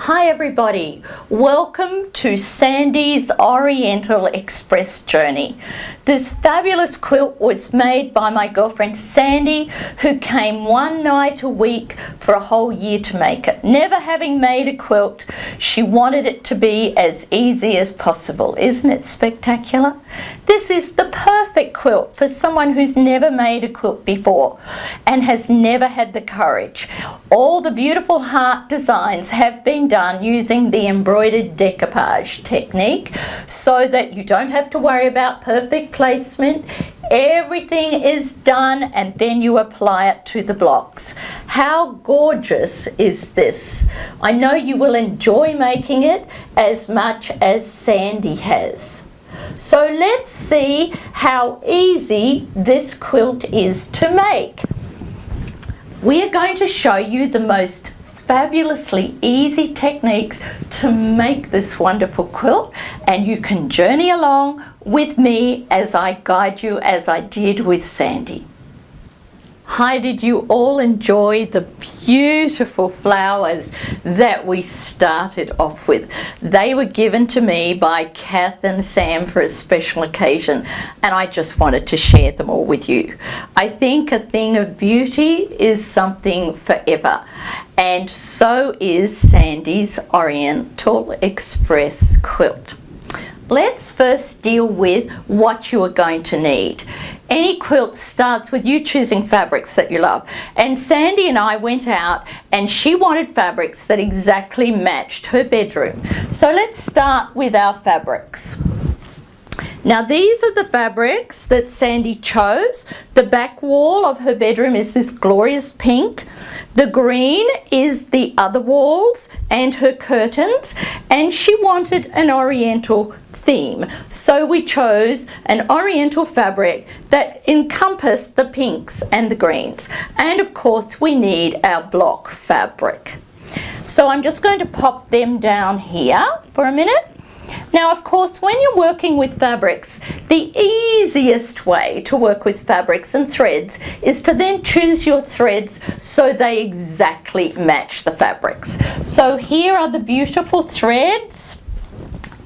Hi everybody, welcome to Sandy's Oriental Express Journey. This fabulous quilt was made by my girlfriend Sandy, who came one night a week for a whole year to make it. Never having made a quilt, she wanted it to be as easy as possible. Isn't it spectacular? This is the perfect quilt for someone who's never made a quilt before and has never had the courage. All the beautiful heart designs have been done using the embroidered decoupage technique so that you don't have to worry about perfect placement. Everything is done and then you apply it to the blocks. How gorgeous is this? I know you will enjoy making it as much as Sandy has. So let's see how easy this quilt is to make. We are going to show you the most fabulously easy techniques to make this wonderful quilt, and you can journey along with me as I guide you as I did with Sandy. Hi, did you all enjoy the beautiful flowers that we started off with? They were given to me by Kath and Sam for a special occasion, and I just wanted to share them all with you. I think a thing of beauty is something forever, and so is Sandy's Oriental Express quilt. Let's first deal with what you are going to need. Any quilt starts with you choosing fabrics that you love. And Sandy and I went out and she wanted fabrics that exactly matched her bedroom. So let's start with our fabrics. Now these are the fabrics that Sandy chose. The back wall of her bedroom is this glorious pink. The green is the other walls and her curtains. And she wanted an Oriental theme, so we chose an Oriental fabric that encompassed the pinks and the greens, and of course we need our block fabric. So I'm just going to pop them down here for a minute. Now of course when you're working with fabrics, the easiest way to work with fabrics and threads is to then choose your threads so they exactly match the fabrics. So here are the beautiful threads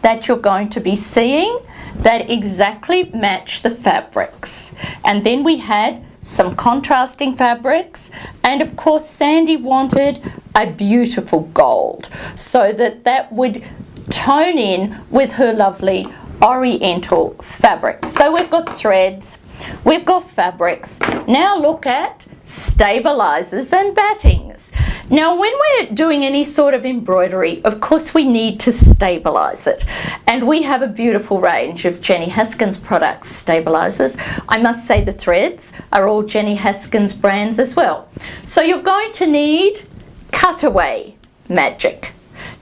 that you're going to be seeing that exactly match the fabrics. And then we had some contrasting fabrics, and of course Sandy wanted a beautiful gold so that would tone in with her lovely Oriental fabric. So we've got threads, we've got fabrics. Now look at stabilizers and battings. Now when we're doing any sort of embroidery, of course we need to stabilize it, and we have a beautiful range of Jenny Haskins products stabilizers. I must say the threads are all Jenny Haskins brands as well. So you're going to need cutaway magic.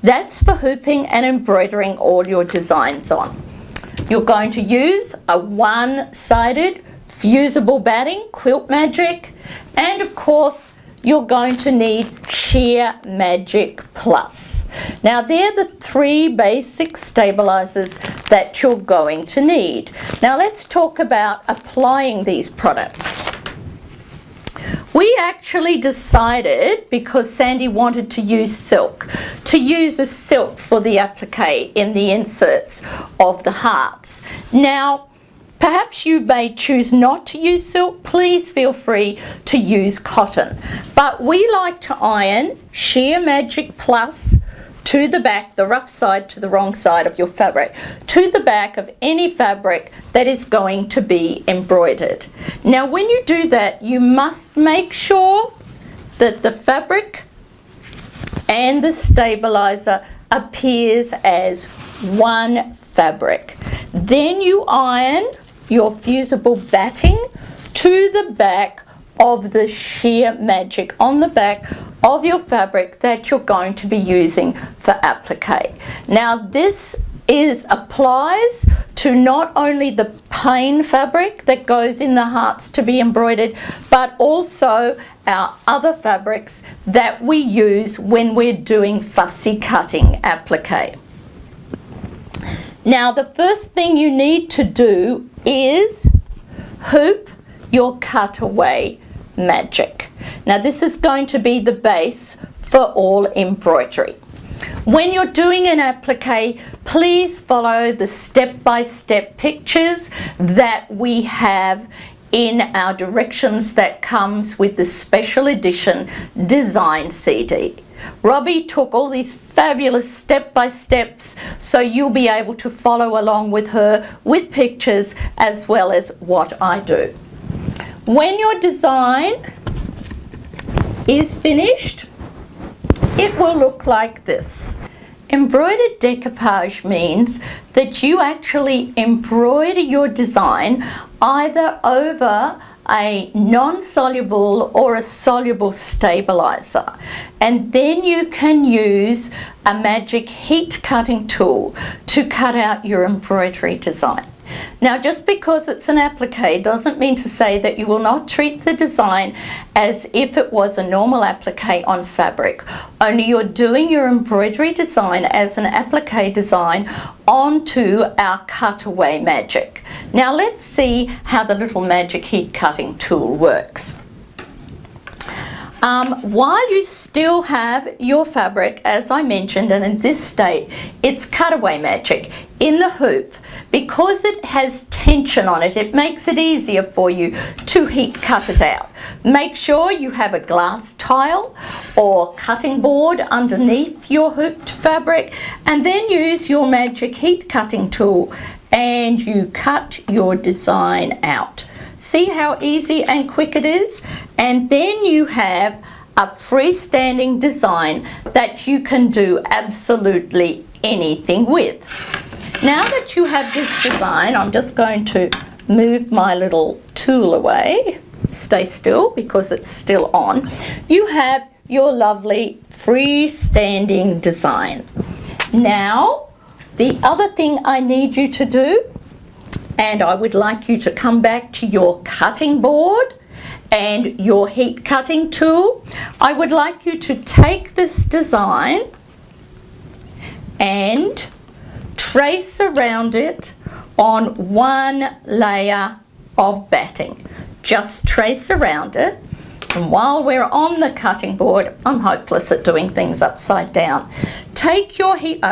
That's for hooping and embroidering all your designs on. You're going to use a one-sided fusible batting, quilt magic, and of course you're going to need sheer magic plus. Now they're the three basic stabilizers that you're going to need. Now let's talk about applying these products. We actually decided, because Sandy wanted to use silk, to use a silk for the applique in the inserts of the hearts. Now perhaps you may choose not to use silk. Please feel free to use cotton. But we like to iron sheer magic plus to the back, the rough side to the wrong side of your fabric, to the back of any fabric that is going to be embroidered. Now when you do that, you must make sure that the fabric and the stabilizer appears as one fabric. Then you iron your fusible batting to the back of the sheer magic on the back of your fabric that you're going to be using for applique. Now this applies to not only the plain fabric that goes in the hearts to be embroidered, but also our other fabrics that we use when we're doing fussy cutting applique. Now the first thing you need to do is hoop your cutaway magic. Now this is going to be the base for all embroidery. When you're doing an applique, please follow the step-by-step pictures that we have in our directions that comes with the special edition design CD. Robbie took all these fabulous step-by-steps, so you'll be able to follow along with her with pictures as well as what I do. When your design is finished, it will look like this. Embroidered decoupage means that you actually embroider your design either over a non-soluble or a soluble stabilizer, and then you can use a magic heat cutting tool to cut out your embroidery design. Now, just because it's an applique doesn't mean to say that you will not treat the design as if it was a normal applique on fabric, only you're doing your embroidery design as an applique design onto our cutaway magic. Now let's see how the little magic heat cutting tool works. While you still have your fabric, as I mentioned, and in this state, it's cutaway magic in the hoop. Because it has tension on it, it makes it easier for you to heat cut it out. Make sure you have a glass tile or cutting board underneath your hooped fabric, and then use your magic heat cutting tool and you cut your design out. See how easy and quick it is? And then you have a freestanding design that you can do absolutely anything with. Now that you have this design, I'm just going to move my little tool away. Stay still because it's still on. You have your lovely freestanding design. Now, the other thing I need you to do, and I would like you to come back to your cutting board and your heat cutting tool. I would like you to take this design and trace around it on one layer of batting. Just trace around it. And while we're on the cutting board, I'm hopeless at doing things upside down. Take your heat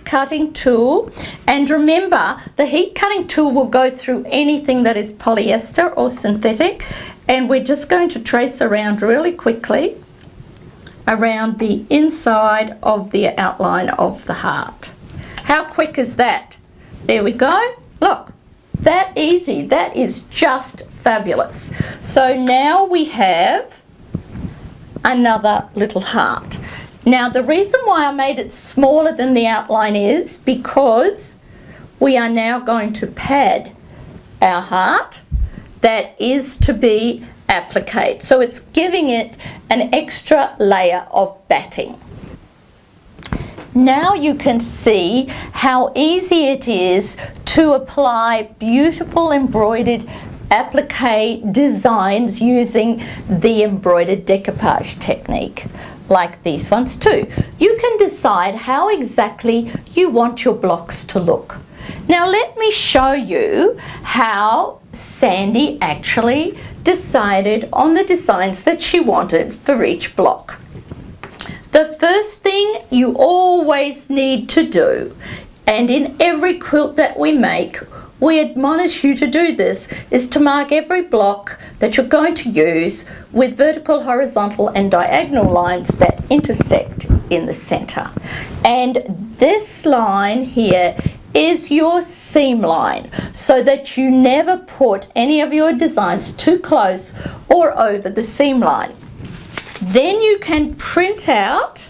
cutting tool, and remember the heat cutting tool will go through anything that is polyester or synthetic, and we're just going to trace around really quickly around the inside of the outline of the heart. How quick is that? There we go. Look, that easy. That is just fabulous. So now we have another little heart. Now the reason why I made it smaller than the outline is because we are now going to pad our heart that is to be applique. So it's giving it an extra layer of batting. Now you can see how easy it is to apply beautiful embroidered applique designs using the embroidered decoupage technique, like these ones too. You can decide how exactly you want your blocks to look. Now let me show you how Sandy actually decided on the designs that she wanted for each block. The first thing you always need to do, and in every quilt that we make, we admonish you to do this, is to mark every block that you're going to use with vertical, horizontal and diagonal lines that intersect in the center. And this line here is your seam line, so that you never put any of your designs too close or over the seam line. Then you can print out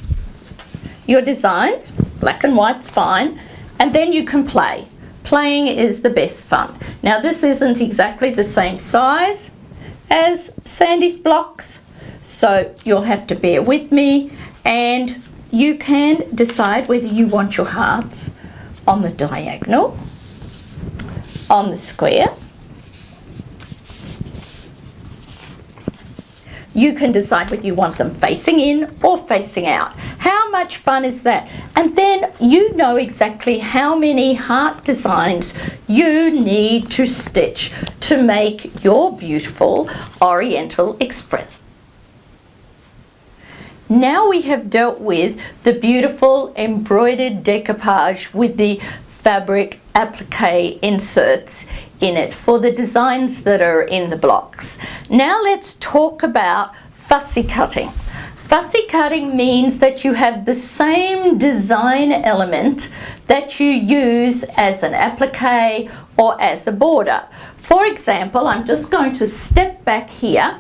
your designs, black and white's fine, and then you can play. Playing is the best fun. Now this isn't exactly the same size as Sandy's blocks, so you'll have to bear with me, and you can decide whether you want your hearts on the diagonal, on the square. You can decide whether you want them facing in or facing out. How much fun is that? And then you know exactly how many heart designs you need to stitch to make your beautiful Oriental Express. Now we have dealt with the beautiful embroidered decoupage with the fabric applique inserts in it for the designs that are in the blocks. Now let's talk about fussy cutting. Fussy cutting means that you have the same design element that you use as an applique or as a border. For example, I'm just going to step back here,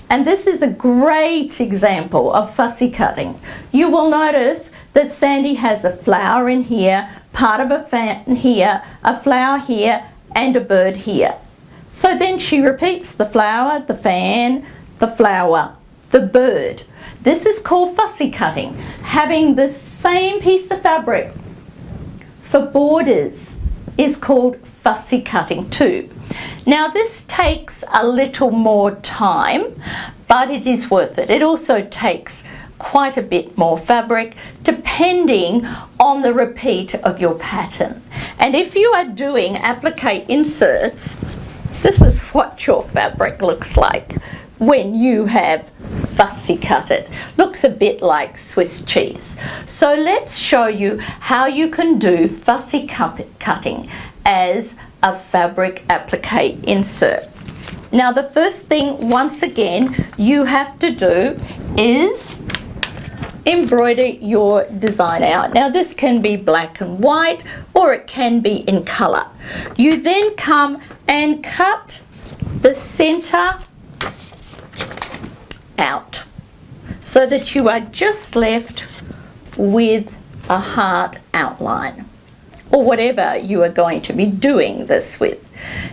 and this is a great example of fussy cutting. You will notice that Sandy has a flower in here, part of a fan here, a flower here, and a bird here. So then she repeats the flower, the fan, the flower, the bird. This is called fussy cutting. Having the same piece of fabric for borders is called fussy cutting too. Now this takes a little more time, but it is worth it. It also takes quite a bit more fabric depending on the repeat of your pattern. And if you are doing applique inserts, this is what your fabric looks like when you have fussy cut it. Looks a bit like Swiss cheese. So let's show you how you can do fussy cutting as a fabric applique insert. Now the first thing, once again, you have to do is embroider your design out. Now this can be black and white, or it can be in color. You then come and cut the center out so that you are just left with a heart outline, or whatever you are going to be doing this with.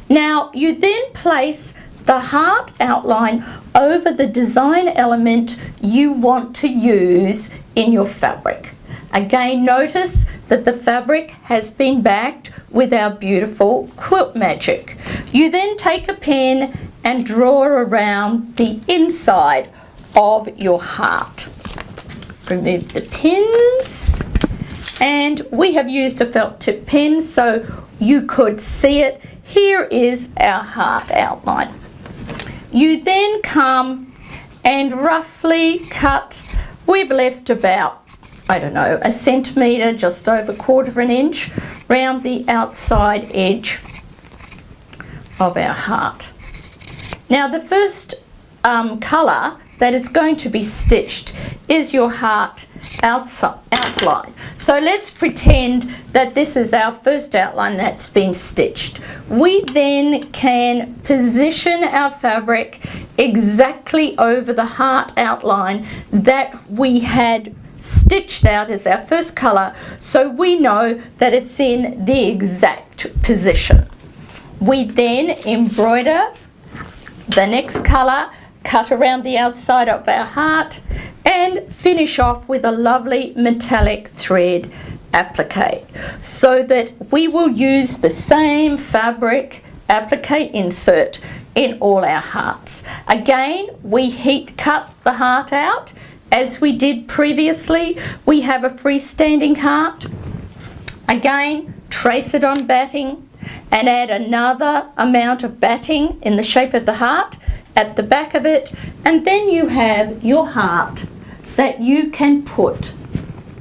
Now you then place the heart outline over the design element you want to use in your fabric. Again, notice that the fabric has been backed with our beautiful quilt magic. You then take a pen and draw around the inside of your heart. Remove the pins, and we have used a felt tip pen so you could see it. Here is our heart outline. You then come and roughly cut. We've left about, I don't know, a centimetre, just over 1/4 inch, round the outside edge of our heart. Now the first colour that is going to be stitched is your heart outline. So let's pretend that this is our first outline that's been stitched. We then can position our fabric exactly over the heart outline that we had stitched out as our first colour, so we know that it's in the exact position. We then embroider the next colour, cut around the outside of our heart, and finish off with a lovely metallic thread applique, so that we will use the same fabric applique insert in all our hearts. Again, we heat cut the heart out as we did previously. We have a freestanding heart. Again, trace it on batting and add another amount of batting in the shape of the heart at the back of it, and then you have your heart that you can put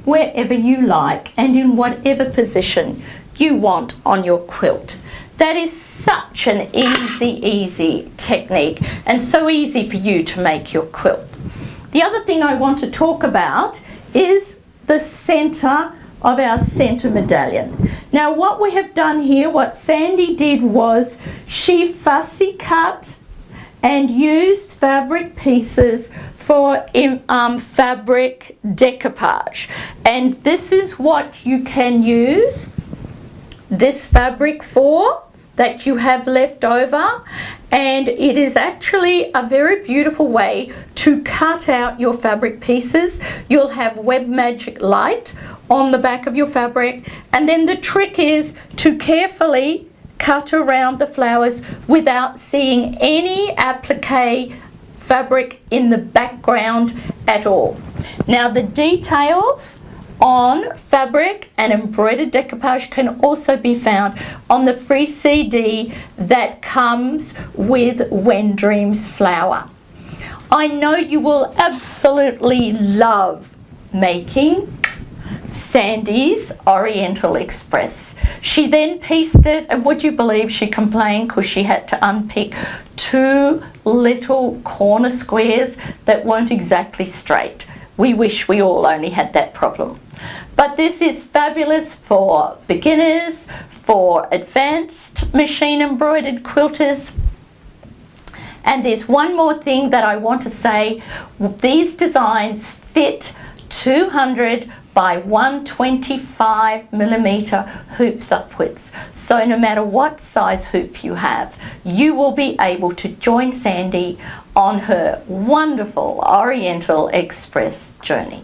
wherever you like and in whatever position you want on your quilt. That is such an easy technique, and so easy for you to make your quilt. The other thing I want to talk about is the center of our center medallion. Now what we have done here, what Sandy did was she fussy cut and used fabric pieces for fabric decoupage, and this is what you can use this fabric for that you have left over, and it is actually a very beautiful way to cut out your fabric pieces. You'll have Web Magic Light on the back of your fabric, and then the trick is to carefully cut around the flowers without seeing any applique fabric in the background at all. Now the details on fabric and embroidered decoupage can also be found on the free CD that comes with When Dreams Flower. I know you will absolutely love making Sandy's Oriental Express. She then pieced it, and would you believe she complained because she had to unpick 2 little corner squares that weren't exactly straight. We wish we all only had that problem. But this is fabulous for beginners, for advanced machine embroidered quilters. And there's one more thing that I want to say. These designs fit 200 by 125 millimeter hoops upwards. So no matter what size hoop you have, you will be able to join Sandy on her wonderful Oriental Express journey.